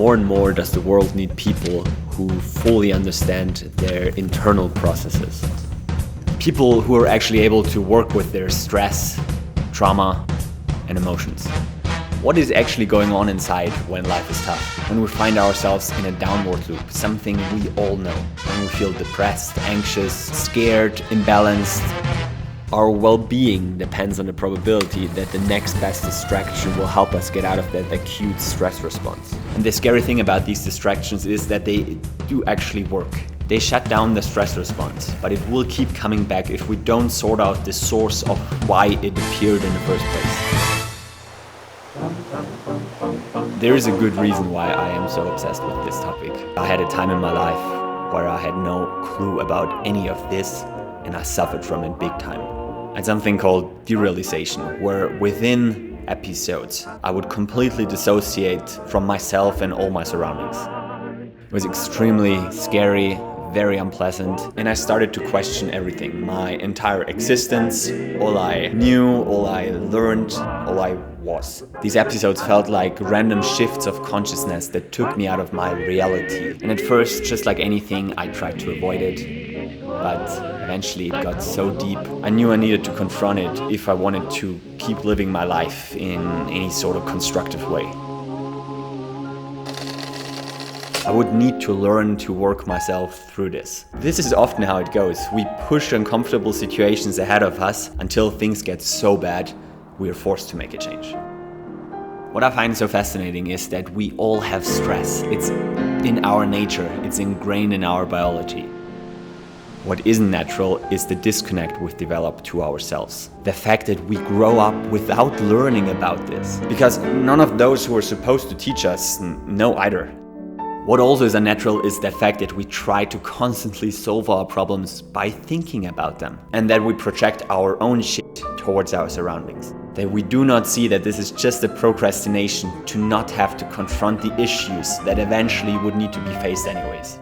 More and more does the world need people who fully understand their internal processes. People who are actually able to work with their stress, trauma, and emotions. What is actually going on inside when life is tough? When we find ourselves in a downward loop, something we all know. When we feel depressed, anxious, scared, imbalanced. Our well-being depends on the probability that the next best distraction will help us get out of that acute stress response. And the scary thing about these distractions is that they do actually work. They shut down the stress response, but it will keep coming back if we don't sort out the source of why it appeared in the first place. There is a good reason why I am so obsessed with this topic. I had a time in my life where I had no clue about any of this, and I suffered from it big time. I had something called derealization, where within episodes I would completely dissociate from myself and all my surroundings. It was extremely scary, very unpleasant, and I started to question everything, my entire existence, all I knew, all I learned, all I was. These episodes felt like random shifts of consciousness that took me out of my reality. And at first, just like anything, I tried to avoid it, but eventually it got so deep. I knew I needed to confront it if I wanted to keep living my life in any sort of constructive way. I would need to learn to work myself through this. This is often how it goes. We push uncomfortable situations ahead of us until things get so bad, we are forced to make a change. What I find so fascinating is that we all have stress. It's in our nature, it's ingrained in our biology. What isn't natural is the disconnect we've developed to ourselves. The fact that we grow up without learning about this. Because none of those who are supposed to teach us know either. What also is unnatural is the fact that we try to constantly solve our problems by thinking about them, and that we project our own shit towards our surroundings. That we do not see that this is just a procrastination to not have to confront the issues that eventually would need to be faced anyways.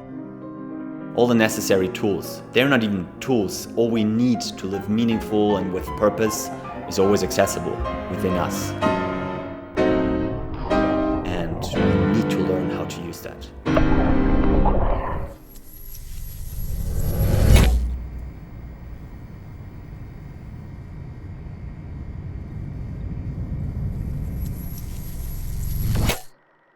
All the necessary tools, they're not even tools. All we need to live meaningful and with purpose is always accessible within us. And we need to learn how to use that.